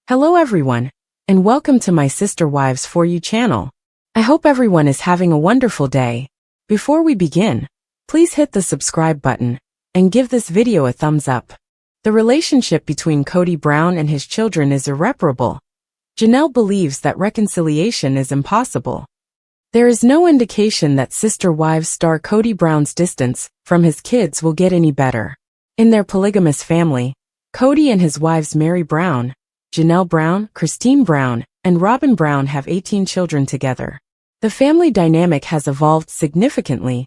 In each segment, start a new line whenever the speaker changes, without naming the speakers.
Hello everyone, and welcome to my Sister Wives For You channel. I hope everyone is having a wonderful day. Before we begin, please hit the subscribe button and give this video a thumbs up. The relationship between Kody Brown and his children is irreparable. Janelle believes that reconciliation is impossible. There is no indication that Sister Wives star Kody Brown's distance from his kids will get any better. In their polygamous family, Kody and his wives Mary Brown, Janelle Brown, Christine Brown, and Robin Brown have 18 children together. The family dynamic has evolved significantly,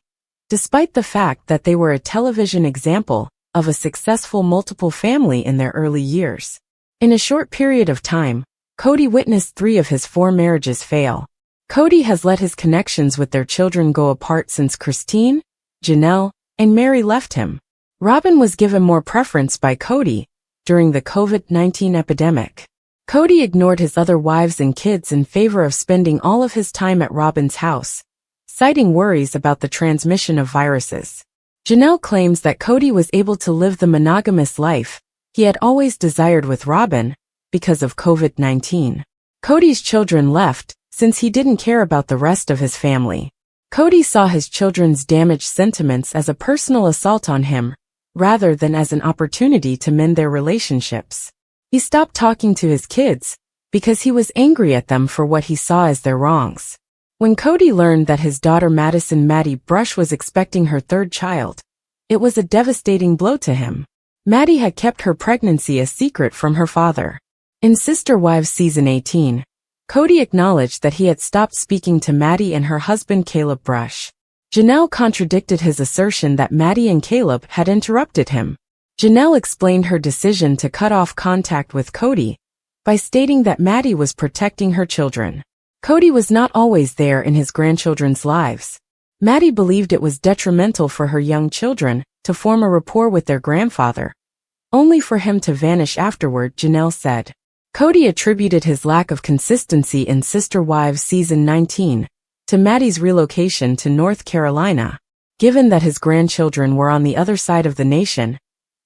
despite the fact that they were a television example of a successful multiple family in their early years. In a short period of time, Kody witnessed 3 of his 4 marriages fail. Kody has let his connections with their children go apart since Christine, Janelle, and Mary left him. Robin was given more preference by Kody during the COVID-19 epidemic. Kody ignored his other wives and kids in favor of spending all of his time at Robin's house, citing worries about the transmission of viruses. Janelle claims that Kody was able to live the monogamous life he had always desired with Robin because of COVID-19. Kody's children left since he didn't care about the rest of his family. Kody saw his children's damaged sentiments as a personal assault on him, rather than as an opportunity to mend their relationships. He stopped talking to his kids because he was angry at them for what he saw as their wrongs. When Kody learned that his daughter Madison Maddie Brush was expecting her 3rd child, it was a devastating blow to him. Maddie had kept her pregnancy a secret from her father. In Sister Wives Season 18, Kody acknowledged that he had stopped speaking to Maddie and her husband Caleb Brush. Janelle contradicted his assertion that Maddie and Caleb had interrupted him. Janelle explained her decision to cut off contact with Kody by stating that Maddie was protecting her children. Kody was not always there in his grandchildren's lives. Maddie believed it was detrimental for her young children to form a rapport with their grandfather, only for him to vanish afterward, Janelle said. Kody attributed his lack of consistency in Sister Wives Season 19 to Maddie's relocation to North Carolina. Given that his grandchildren were on the other side of the nation,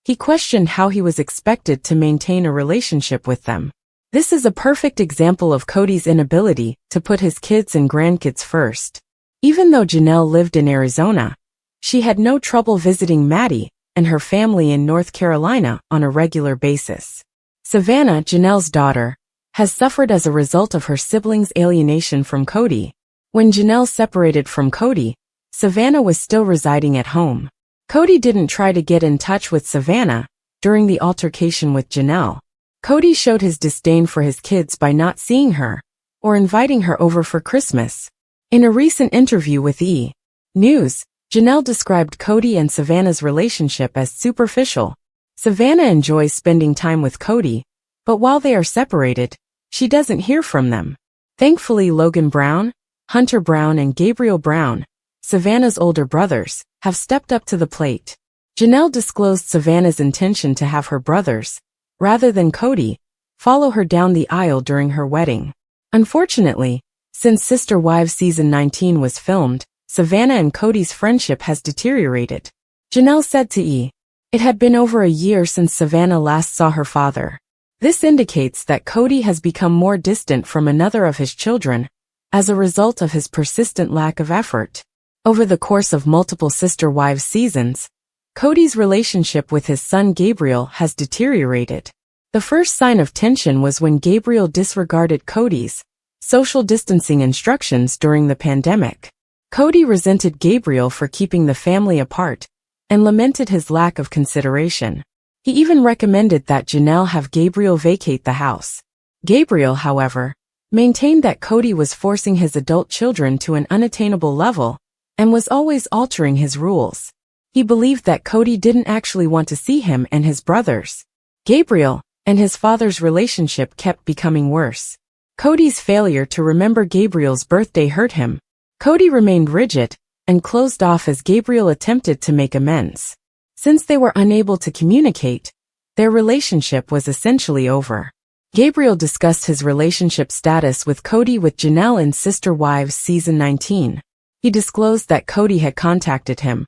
he questioned how he was expected to maintain a relationship with them. This is a perfect example of Kody's inability to put his kids and grandkids first. Even though Janelle lived in Arizona, she had no trouble visiting Maddie and her family in North Carolina on a regular basis. Savannah, Janelle's daughter, has suffered as a result of her siblings' alienation from Kody. When Janelle separated from Kody, Savannah was still residing at home. Kody didn't try to get in touch with Savannah during the altercation with Janelle. Kody showed his disdain for his kids by not seeing her or inviting her over for Christmas. In a recent interview with E! News, Janelle described Kody and Savannah's relationship as superficial. Savannah enjoys spending time with Kody, but while they are separated, she doesn't hear from them. Thankfully, Logan Brown, Hunter Brown and Gabriel Brown, Savannah's older brothers, have stepped up to the plate. Janelle disclosed Savannah's intention to have her brothers, rather than Kody, follow her down the aisle during her wedding. Unfortunately, since Sister Wives Season 19 was filmed, Savannah and Kody's friendship has deteriorated. Janelle said to E! It had been over a year since Savannah last saw her father. This indicates that Kody has become more distant from another of his children, as a result of his persistent lack of effort. Over the course of multiple Sister Wives seasons, Kody's relationship with his son Gabriel has deteriorated. The first sign of tension was when Gabriel disregarded Kody's social distancing instructions during the pandemic. Kody resented Gabriel for keeping the family apart and lamented his lack of consideration. He even recommended that Janelle have Gabriel vacate the house. Gabriel, however, maintained that Kody was forcing his adult children to an unattainable level and was always altering his rules. He believed that Kody didn't actually want to see him and his brothers. Gabriel and his father's relationship kept becoming worse. Kody's failure to remember Gabriel's birthday hurt him. Kody remained rigid and closed off as Gabriel attempted to make amends. Since they were unable to communicate, their relationship was essentially over. Gabriel discussed his relationship status with Kody with Janelle in Sister Wives Season 19. He disclosed that Kody had contacted him,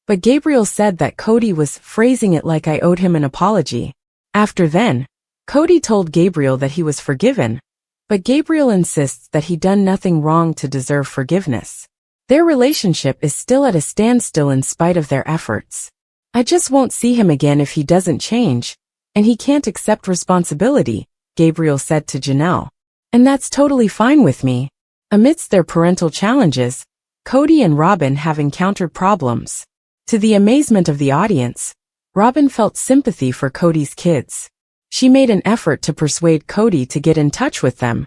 but Gabriel said that Kody was phrasing it like I owed him an apology. After then, Kody told Gabriel that he was forgiven, but Gabriel insists that he done nothing wrong to deserve forgiveness. Their relationship is still at a standstill in spite of their efforts. I just won't see him again if he doesn't change, and he can't accept responsibility, Gabriel said to Janelle. And that's totally fine with me. Amidst their parental challenges, Kody and Robin have encountered problems. To the amazement of the audience, Robin felt sympathy for Kody's kids. She made an effort to persuade Kody to get in touch with them,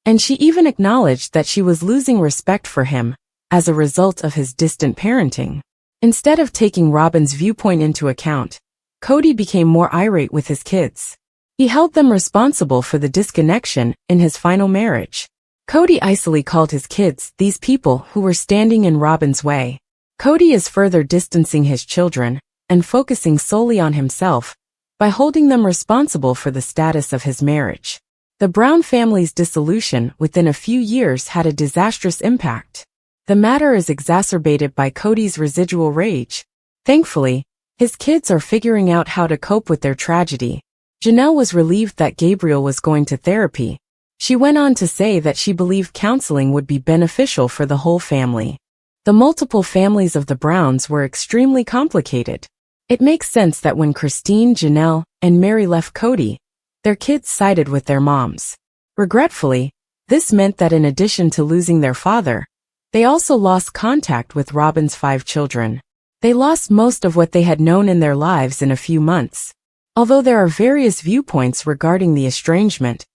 and she even acknowledged that she was losing respect for him as a result of his distant parenting. Instead of taking Robin's viewpoint into account, Kody became more irate with his kids. He held them responsible for the disconnection in his final marriage. Kody icily called his kids these people who were standing in Robin's way. Kody is further distancing his children and focusing solely on himself by holding them responsible for the status of his marriage. The Brown family's dissolution within a few years had a disastrous impact. The matter is exacerbated by Kody's residual rage. Thankfully, his kids are figuring out how to cope with their tragedy. Janelle was relieved that Gabriel was going to therapy. She went on to say that she believed counseling would be beneficial for the whole family. The multiple families of the Browns were extremely complicated. It makes sense that when Christine, Janelle, and Mary left Kody, their kids sided with their moms. Regretfully, this meant that in addition to losing their father, they also lost contact with Robin's 5 children. They lost most of what they had known in their lives in a few months. Although there are various viewpoints regarding the estrangement,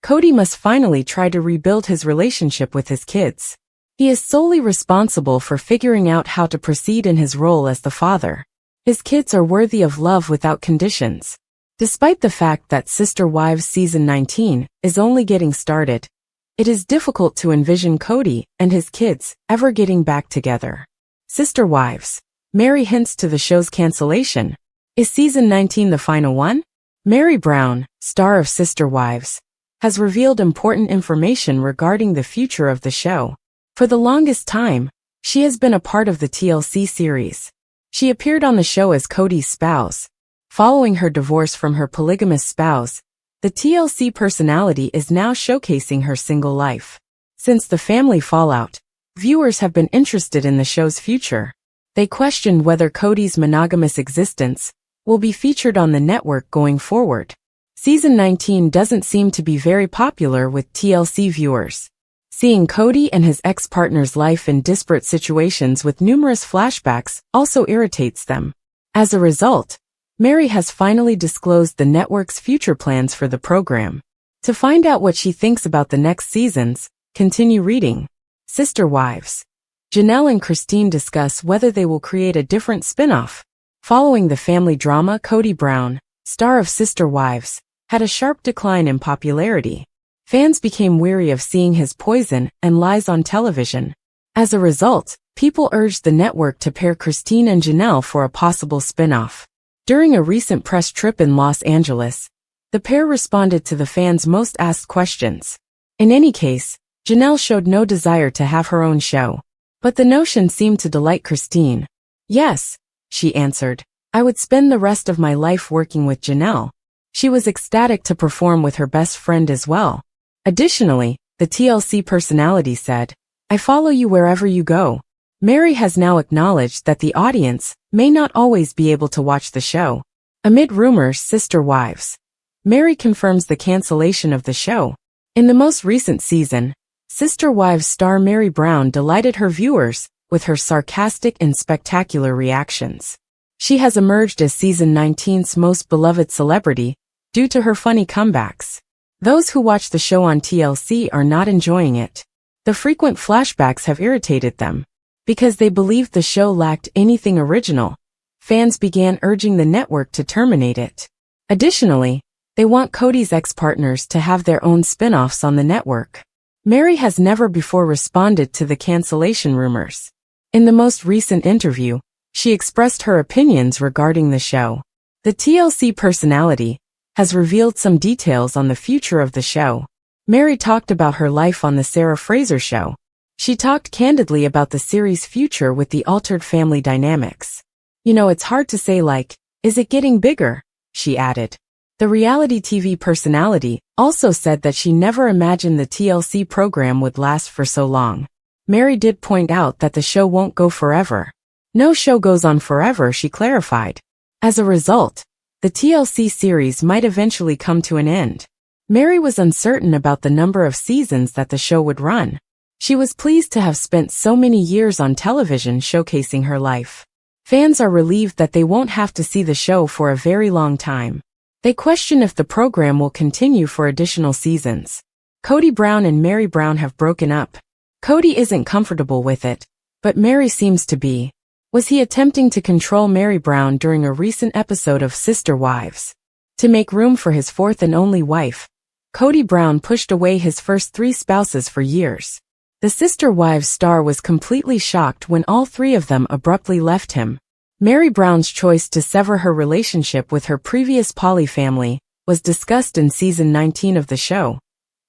Kody must finally try to rebuild his relationship with his kids. He is solely responsible for figuring out how to proceed in his role as the father. His kids are worthy of love without conditions. Despite the fact that Sister Wives Season 19 is only getting started, it is difficult to envision Kody and his kids ever getting back together. Sister Wives. Mary hints to the show's cancellation. Is Season 19 the final one? Mary Brown, star of Sister Wives, has revealed important information regarding the future of the show. For the longest time, she has been a part of the TLC series. She appeared on the show as Kody's spouse. Following her divorce from her polygamous spouse, the TLC personality is now showcasing her single life. Since the family fallout, viewers have been interested in the show's future. They questioned whether Kody's monogamous existence will be featured on the network going forward. Season 19 doesn't seem to be very popular with TLC viewers. Seeing Kody and his ex-partner's life in disparate situations with numerous flashbacks also irritates them. As a result, Mary has finally disclosed the network's future plans for the program. To find out what she thinks about the next seasons, continue reading. Sister Wives. Janelle and Christine discuss whether they will create a different spin-off. Following the family drama, Kody Brown, star of Sister Wives, had a sharp decline in popularity. Fans became weary of seeing his poison and lies on television. As a result, people urged the network to pair Christine and Janelle for a possible spin-off. During a recent press trip in Los Angeles, the pair responded to the fans' most asked questions. In any case, Janelle showed no desire to have her own show. But the notion seemed to delight Christine. Yes, she answered. I would spend the rest of my life working with Janelle. She was ecstatic to perform with her best friend as well. Additionally, the TLC personality said, I follow you wherever you go. Mary has now acknowledged that the audience may not always be able to watch the show. Amid rumors, Sister Wives. Mary confirms the cancellation of the show. In the most recent season, Sister Wives star Mary Brown delighted her viewers with her sarcastic and spectacular reactions. She has emerged as Season 19's most beloved celebrity due to her funny comebacks. Those who watch the show on TLC are not enjoying it. The frequent flashbacks have irritated them. Because they believed the show lacked anything original, fans began urging the network to terminate it. Additionally, they want Kody's ex-partners to have their own spin-offs on the network. Mary has never before responded to the cancellation rumors. In the most recent interview, she expressed her opinions regarding the show. The TLC personality has revealed some details on the future of the show. Mary talked about her life on the Sarah Fraser show. She talked candidly about the series' future with the altered family dynamics. You know, it's hard to say is it getting bigger? She added. The reality TV personality also said that she never imagined the TLC program would last for so long. Mary did point out that the show won't go forever. No show goes on forever, she clarified. As a result, the TLC series might eventually come to an end. Mary was uncertain about the number of seasons that the show would run. She was pleased to have spent so many years on television showcasing her life. Fans are relieved that they won't have to see the show for a very long time. They question if the program will continue for additional seasons. Kody Brown and Mary Brown have broken up. Kody isn't comfortable with it, but Mary seems to be. Was he attempting to control Mary Brown during a recent episode of Sister Wives? To make room for his fourth and only wife, Kody Brown pushed away his first 3 spouses for years. The Sister Wives star was completely shocked when all 3 of them abruptly left him. Mary Brown's choice to sever her relationship with her previous poly family was discussed in season 19 of the show,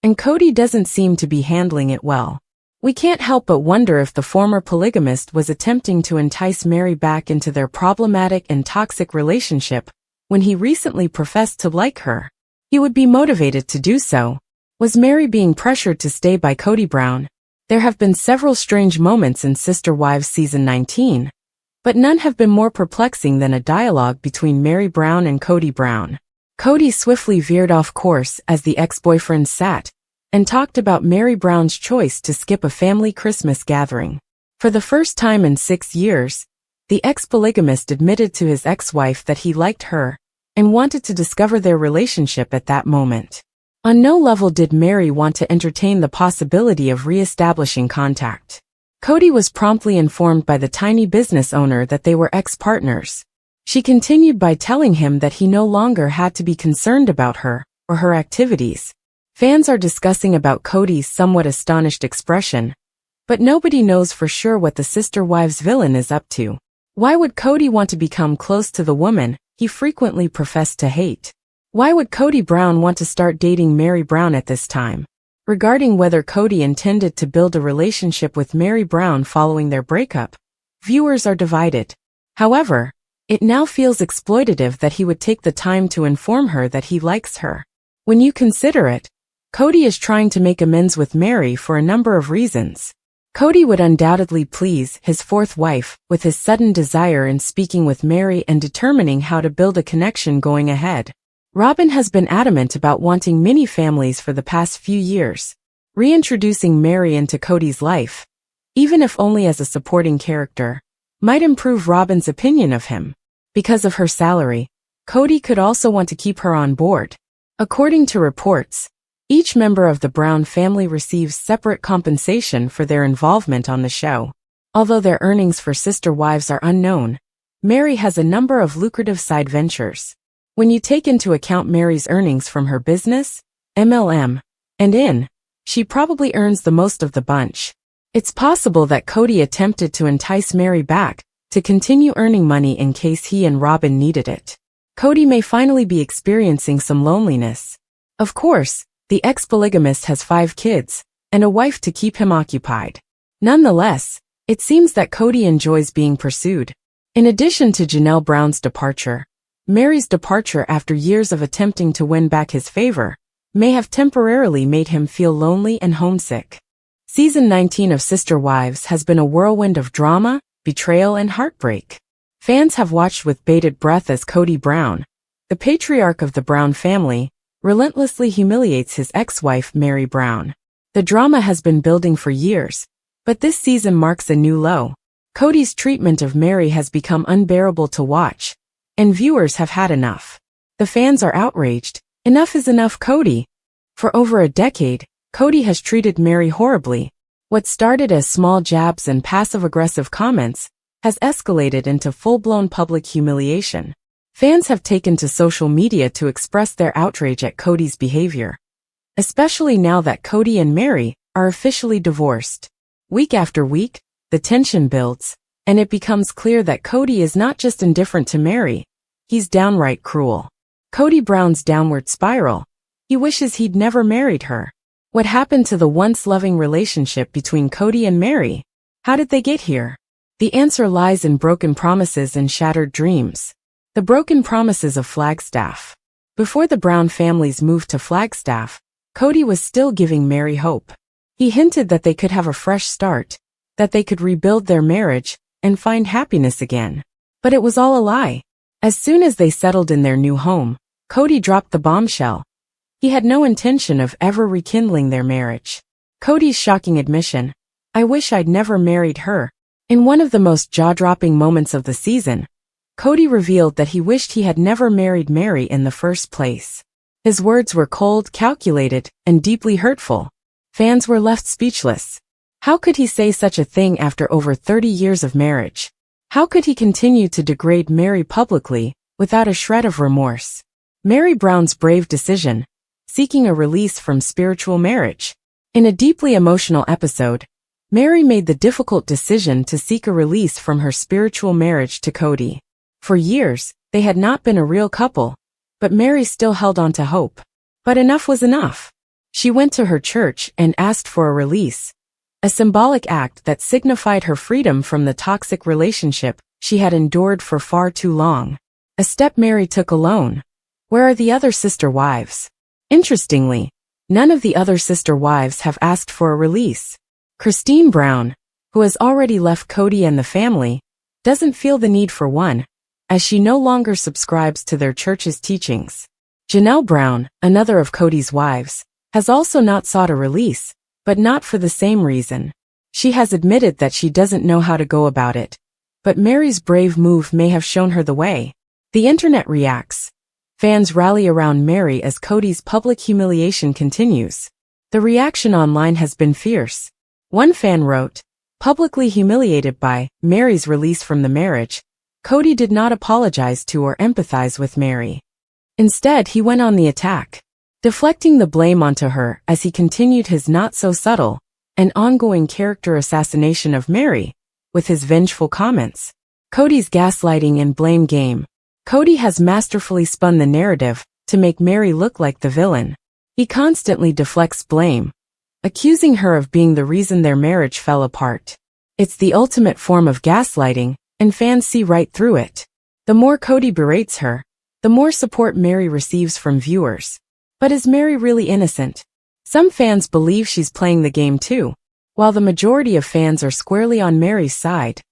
and Kody doesn't seem to be handling it well. We can't help but wonder if the former polygamist was attempting to entice Mary back into their problematic and toxic relationship when he recently professed to like her. He would be motivated to do so. Was Mary being pressured to stay by Kody Brown? There have been several strange moments in Sister Wives season 19, but none have been more perplexing than a dialogue between Mary Brown and Kody Brown. Kody swiftly veered off course as the ex-boyfriend sat and talked about Mary Brown's choice to skip a family Christmas gathering. For the first time in 6 years, the ex-polygamist admitted to his ex-wife that he liked her and wanted to discover their relationship at that moment. On no level did Mary want to entertain the possibility of re-establishing contact. Kody was promptly informed by the tiny business owner that they were ex-partners. She continued by telling him that he no longer had to be concerned about her or her activities. Fans are discussing about Kody's somewhat astonished expression, but nobody knows for sure what the Sister Wives villain is up to. Why would Kody want to become close to the woman he frequently professed to hate? Why would Kody Brown want to start dating Mary Brown at this time? Regarding whether Kody intended to build a relationship with Mary Brown following their breakup, viewers are divided. However, it now feels exploitative that he would take the time to inform her that he likes her. When you consider it, Kody is trying to make amends with Mary for a number of reasons. Kody would undoubtedly please his fourth wife with his sudden desire in speaking with Mary and determining how to build a connection going ahead. Robin has been adamant about wanting mini families for the past few years. Reintroducing Mary into Kody's life, even if only as a supporting character, might improve Robin's opinion of him. Because of her salary, Kody could also want to keep her on board. According to reports, each member of the Brown family receives separate compensation for their involvement on the show. Although their earnings for Sister Wives are unknown, Mary has a number of lucrative side ventures. When you take into account Mary's earnings from her business, MLM, and IN, she probably earns the most of the bunch. It's possible that Kody attempted to entice Mary back to continue earning money in case he and Robin needed it. Kody may finally be experiencing some loneliness. Of course, the ex-polygamist has 5 kids and a wife to keep him occupied. Nonetheless, it seems that Kody enjoys being pursued. In addition to Janelle Brown's departure, Mary's departure after years of attempting to win back his favor may have temporarily made him feel lonely and homesick. Season 19 of Sister Wives has been a whirlwind of drama, betrayal, and heartbreak. Fans have watched with bated breath as Kody Brown, the patriarch of the Brown family, relentlessly humiliates his ex-wife Mary Brown. The drama has been building for years, but this season marks a new low. Kody's treatment of Mary has become unbearable to watch, and viewers have had enough. The fans are outraged. Enough is enough, Kody. For over a decade, Kody has treated Mary horribly. What started as small jabs and passive-aggressive comments has escalated into full-blown public humiliation. Fans have taken to social media to express their outrage at Kody's behavior, especially now that Kody and Mary are officially divorced. Week after week, the tension builds, and it becomes clear that Kody is not just indifferent to Mary, he's downright cruel. Kody Brown's downward spiral. He wishes he'd never married her. What happened to the once loving relationship between Kody and Mary? How did they get here? The answer lies in broken promises and shattered dreams. The broken promises of Flagstaff. Before the Brown family's move to Flagstaff, Kody was still giving Meri hope. He hinted that they could have a fresh start, that they could rebuild their marriage and find happiness again. But it was all a lie. As soon as they settled in their new home, Kody dropped the bombshell. He had no intention of ever rekindling their marriage. Kody's shocking admission, "I wish I'd never married her." In one of the most jaw-dropping moments of the season, Kody revealed that he wished he had never married Meri in the first place. His words were cold, calculated, and deeply hurtful. Fans were left speechless. How could he say such a thing after over 30 years of marriage? How could he continue to degrade Meri publicly, without a shred of remorse? Meri Brown's brave decision, seeking a release from spiritual marriage. In a deeply emotional episode, Meri made the difficult decision to seek a release from her spiritual marriage to Kody. For years, they had not been a real couple, but Meri still held on to hope. But enough was enough. She went to her church and asked for a release, a symbolic act that signified her freedom from the toxic relationship she had endured for far too long. A step Meri took alone. Where are the other sister wives? Interestingly, none of the other sister wives have asked for a release. Christine Brown, who has already left Kody and the family, doesn't feel the need for one, as she no longer subscribes to their church's teachings. Janelle Brown, another of Kody's wives, has also not sought a release, but not for the same reason. She has admitted that she doesn't know how to go about it, but Meri's brave move may have shown her the way. The internet reacts. Fans rally around Meri as Kody's public humiliation continues. The reaction online has been fierce. One fan wrote, "Publicly humiliated by Meri's release from the marriage, Kody did not apologize to or empathize with Meri. Instead, he went on the attack, deflecting the blame onto her as he continued his not-so-subtle and ongoing character assassination of Meri, with his vengeful comments." Kody's gaslighting and blame game. Kody has masterfully spun the narrative to make Meri look like the villain. He constantly deflects blame, accusing her of being the reason their marriage fell apart. It's the ultimate form of gaslighting, and fans see right through it. The more Kody berates her, the more support Meri receives from viewers. But is Meri really innocent? Some fans believe she's playing the game too. While the majority of fans are squarely on Meri's side,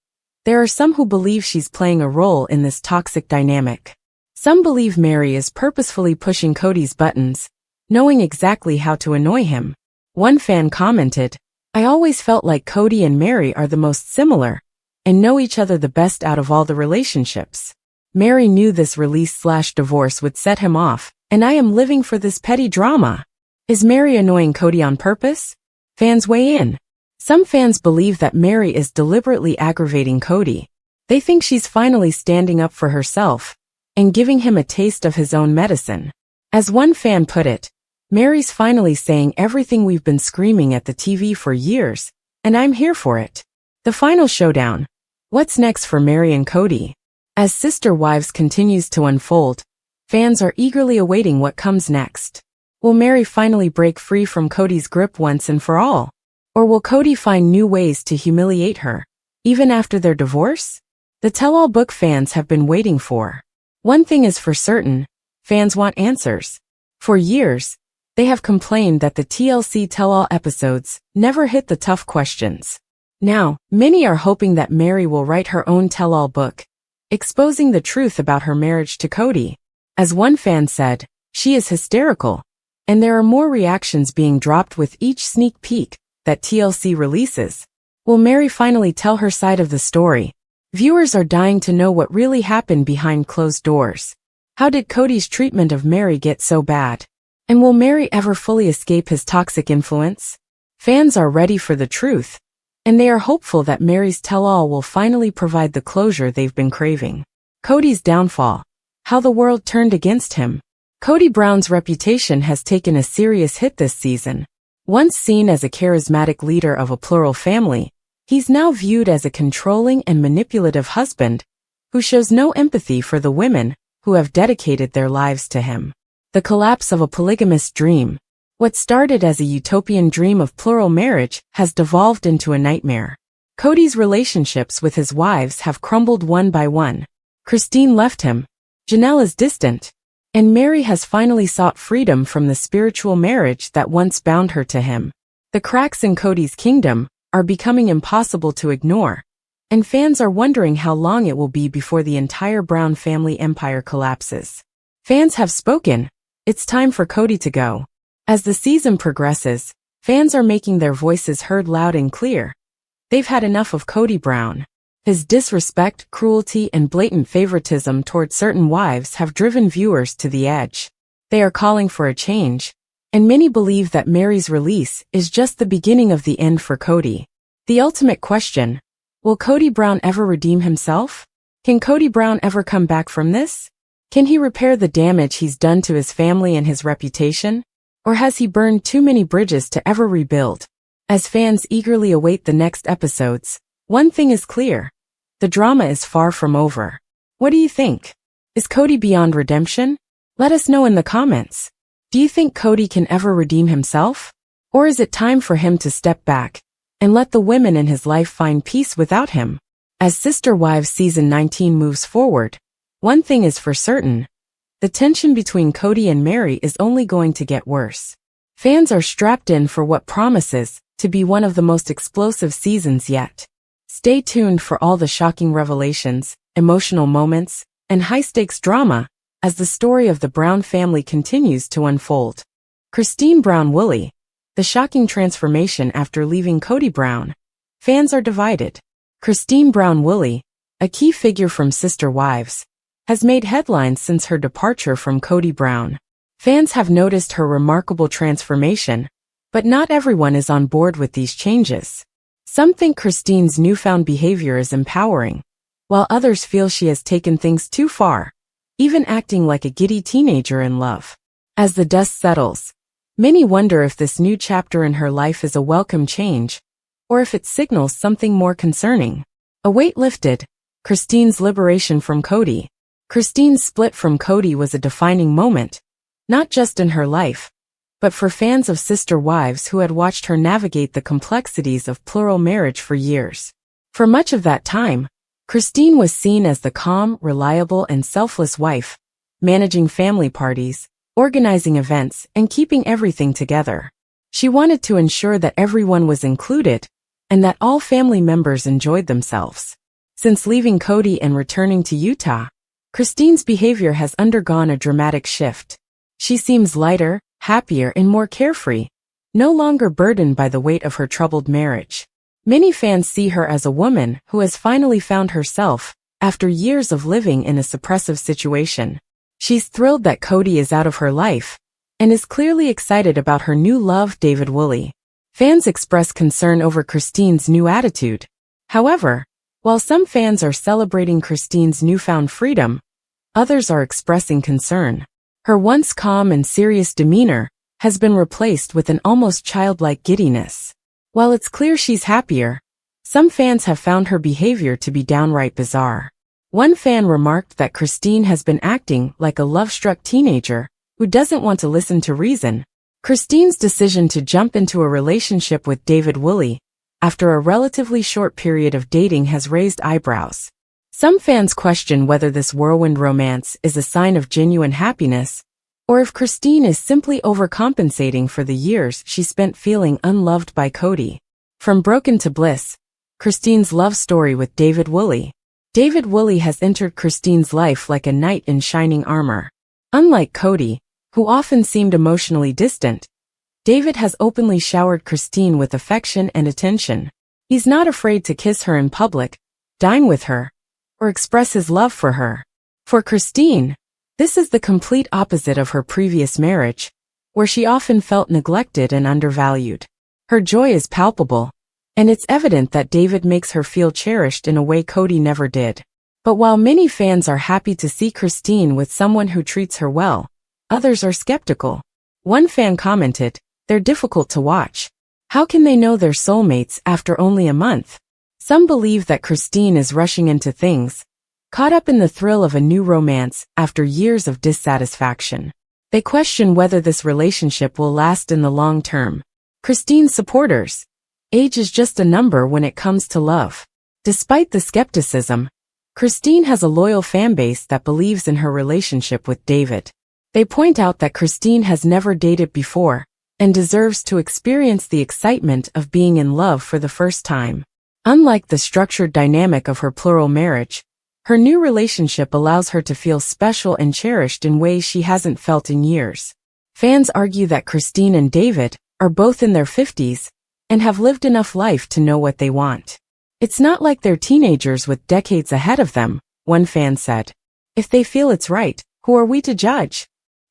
there are some who believe she's playing a role in this toxic dynamic. Some believe Meri is purposefully pushing Kody's buttons, knowing exactly how to annoy him. One fan commented, "I always felt like Kody and Meri are the most similar, and know each other the best out of all the relationships. Meri knew this release/divorce would set him off, and I am living for this petty drama." Is Meri annoying Kody on purpose? Fans weigh in. Some fans believe that Meri is deliberately aggravating Kody. They think she's finally standing up for herself and giving him a taste of his own medicine. As one fan put it, "Meri's finally saying everything we've been screaming at the TV for years, and I'm here for it." The final showdown. What's next for Meri and Kody? As Sister Wives continues to unfold, fans are eagerly awaiting what comes next. Will Meri finally break free from Kody's grip once and for all? Or will Kody find new ways to humiliate her, even after their divorce? The tell-all book fans have been waiting for. One thing is for certain, fans want answers. For years, they have complained that the TLC tell-all episodes never hit the tough questions. Now, many are hoping that Meri will write her own tell-all book, exposing the truth about her marriage to Kody. As one fan said, "She is hysterical," and there are more reactions being dropped with each sneak peek that TLC releases. Will Meri finally tell her side of the story? Viewers are dying to know what really happened behind closed doors. How did Kody's treatment of Meri get so bad? And will Meri ever fully escape his toxic influence? Fans are ready for the truth, and they are hopeful that Meri's tell-all will finally provide the closure they've been craving. Kody's downfall. How the world turned against him. Kody Brown's reputation has taken a serious hit this season. Once seen as a charismatic leader of a plural family, he's now viewed as a controlling and manipulative husband who shows no empathy for the women who have dedicated their lives to him. The collapse of a polygamous dream. What started as a utopian dream of plural marriage has devolved into a nightmare. Kody's relationships with his wives have crumbled one by one. Christine left him. Janelle is distant. And Mary has finally sought freedom from the spiritual marriage that once bound her to him. The cracks in Kody's kingdom are becoming impossible to ignore, and fans are wondering how long it will be before the entire Brown family empire collapses. Fans have spoken. It's time for Kody to go. As the season progresses, fans are making their voices heard loud and clear. They've had enough of Kody Brown. His disrespect, cruelty, and blatant favoritism toward certain wives have driven viewers to the edge. They are calling for a change, and many believe that Mary's release is just the beginning of the end for Kody. The ultimate question: will Kody Brown ever redeem himself? Can Kody Brown ever come back from this? Can he repair the damage he's done to his family and his reputation? Or has he burned too many bridges to ever rebuild? As fans eagerly await the next episodes, one thing is clear: the drama is far from over. What do you think? Is Kody beyond redemption? Let us know in the comments. Do you think Kody can ever redeem himself? Or is it time for him to step back and let the women in his life find peace without him? As Sister Wives Season 19 moves forward, one thing is for certain: the tension between Kody and Mary is only going to get worse. Fans are strapped in for what promises to be one of the most explosive seasons yet. Stay tuned for all the shocking revelations, emotional moments, and high-stakes drama as the story of the Brown family continues to unfold. Christine Brown-Woolley, the shocking transformation after leaving Kody Brown. Fans are divided. Christine Brown-Woolley, a key figure from Sister Wives, has made headlines since her departure from Kody Brown. Fans have noticed her remarkable transformation, but not everyone is on board with these changes. Some think Christine's newfound behavior is empowering, while others feel she has taken things too far, even acting like a giddy teenager in love. As the dust settles, many wonder if this new chapter in her life is a welcome change, or if it signals something more concerning. A weight lifted: Christine's liberation from Kody. Christine's split from Kody was a defining moment, not just in her life, but for fans of Sister Wives who had watched her navigate the complexities of plural marriage for years. For much of that time, Christine was seen as the calm, reliable, and selfless wife, managing family parties, organizing events, and keeping everything together. She wanted to ensure that everyone was included, and that all family members enjoyed themselves. Since leaving Kody and returning to Utah, Christine's behavior has undergone a dramatic shift. She seems lighter, happier, and more carefree, no longer burdened by the weight of her troubled marriage. Many fans see her as a woman who has finally found herself after years of living in a suppressive situation. She's thrilled that Kody is out of her life and is clearly excited about her new love, David Woolley. Fans express concern over Christine's new attitude. However, while some fans are celebrating Christine's newfound freedom, others are expressing concern. Her once calm and serious demeanor has been replaced with an almost childlike giddiness. While it's clear she's happier, some fans have found her behavior to be downright bizarre. One fan remarked that Christine has been acting like a love-struck teenager who doesn't want to listen to reason. Christine's decision to jump into a relationship with David Woolley after a relatively short period of dating has raised eyebrows. Some fans question whether this whirlwind romance is a sign of genuine happiness, or if Christine is simply overcompensating for the years she spent feeling unloved by Kody. From broken to bliss, Christine's love story with David Woolley. David Woolley has entered Christine's life like a knight in shining armor. Unlike Kody, who often seemed emotionally distant, David has openly showered Christine with affection and attention. He's not afraid to kiss her in public, dine with her, or express his love for her. For Christine, this is the complete opposite of her previous marriage, where she often felt neglected and undervalued. Her joy is palpable, and it's evident that David makes her feel cherished in a way Kody never did. But while many fans are happy to see Christine with someone who treats her well, others are skeptical. One fan commented, "They're difficult to watch. How can they know they're soulmates after only a month?" Some believe that Christine is rushing into things, caught up in the thrill of a new romance after years of dissatisfaction. They question whether this relationship will last in the long term. Christine's supporters: age is just a number when it comes to love. Despite the skepticism, Christine has a loyal fanbase that believes in her relationship with David. They point out that Christine has never dated before and deserves to experience the excitement of being in love for the first time. Unlike the structured dynamic of her plural marriage, her new relationship allows her to feel special and cherished in ways she hasn't felt in years. Fans argue that Christine and David are both in their 50s and have lived enough life to know what they want. It's not like they're teenagers with decades ahead of them, one fan said. If they feel it's right, who are we to judge?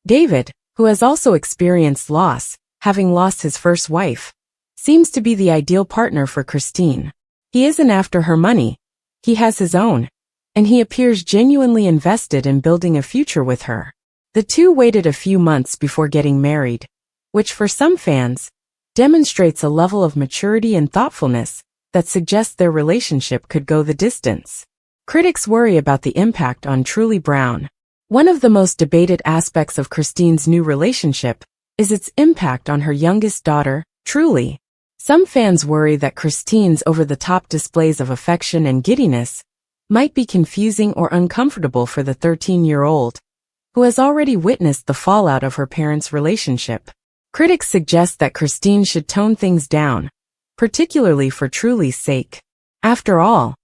David, who has also experienced loss, having lost his first wife, seems to be the ideal partner for Christine. He isn't after her money, he has his own, and he appears genuinely invested in building a future with her. The two waited a few months before getting married, which for some fans demonstrates a level of maturity and thoughtfulness that suggests their relationship could go the distance. Critics worry about the impact on Truly Brown. One of the most debated aspects of Christine's new relationship is its impact on her youngest daughter, Truly. Some fans worry that Christine's over-the-top displays of affection and giddiness might be confusing or uncomfortable for the 13-year-old, who has already witnessed the fallout of her parents' relationship. Critics suggest that Christine should tone things down, particularly for Truly's sake. After all,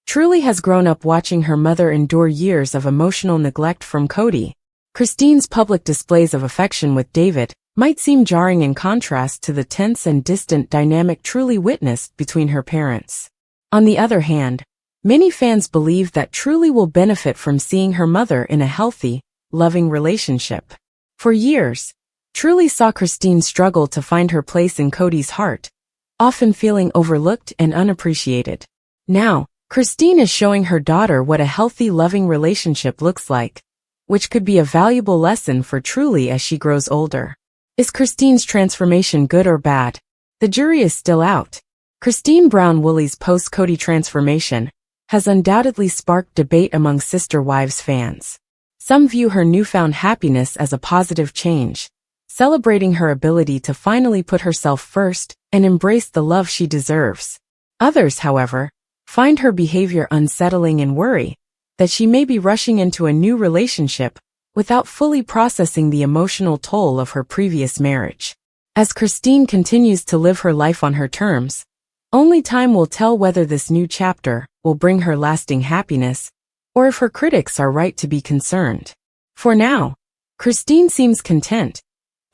Truly has grown up watching her mother endure years of emotional neglect from Kody. Christine's public displays of affection with David might seem jarring in contrast to the tense and distant dynamic Truly witnessed between her parents. On the other hand, many fans believe that Truly will benefit from seeing her mother in a healthy, loving relationship. For years, Truly saw Christine struggle to find her place in Kody's heart, often feeling overlooked and unappreciated. Now, Christine is showing her daughter what a healthy, loving relationship looks like, which could be a valuable lesson for Truly as she grows older. Is Christine's transformation good or bad? The jury is still out. Christine Brown Woolley's post-Kody transformation has undoubtedly sparked debate among Sister Wives fans. Some view her newfound happiness as a positive change, celebrating her ability to finally put herself first and embrace the love she deserves. Others, however, find her behavior unsettling and worry that she may be rushing into a new relationship without fully processing the emotional toll of her previous marriage. As Christine continues to live her life on her terms, only time will tell whether this new chapter will bring her lasting happiness, or if her critics are right to be concerned. For now, Christine seems content,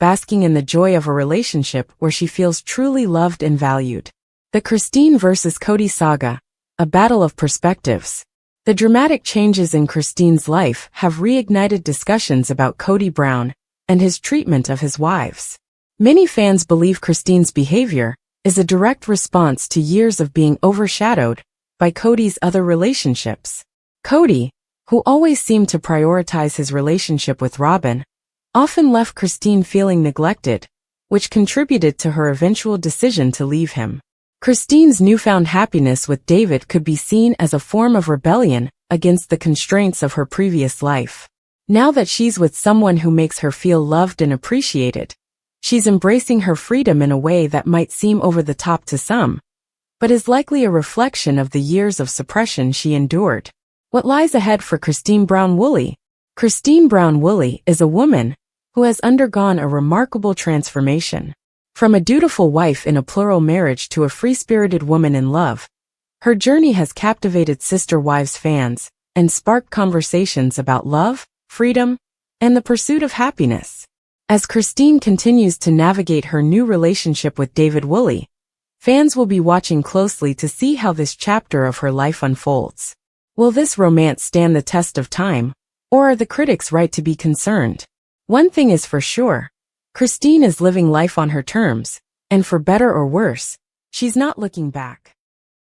basking in the joy of a relationship where she feels truly loved and valued. The Christine vs. Kody saga, a battle of perspectives. The dramatic changes in Christine's life have reignited discussions about Kody Brown and his treatment of his wives. Many fans believe Christine's behavior is a direct response to years of being overshadowed by Kody's other relationships. Kody, who always seemed to prioritize his relationship with Robin, often left Christine feeling neglected, which contributed to her eventual decision to leave him. Christine's newfound happiness with David could be seen as a form of rebellion against the constraints of her previous life. Now that she's with someone who makes her feel loved and appreciated, she's embracing her freedom in a way that might seem over the top to some, but is likely a reflection of the years of suppression she endured. What lies ahead for Christine Brown Woolley? Christine Brown Woolley is a woman who has undergone a remarkable transformation. From a dutiful wife in a plural marriage to a free-spirited woman in love, her journey has captivated Sister Wives fans and sparked conversations about love, freedom, and the pursuit of happiness. As Christine continues to navigate her new relationship with David Woolley, fans will be watching closely to see how this chapter of her life unfolds. Will this romance stand the test of time, or are the critics right to be concerned? One thing is for sure. Christine is living life on her terms, and for better or worse, she's not looking back.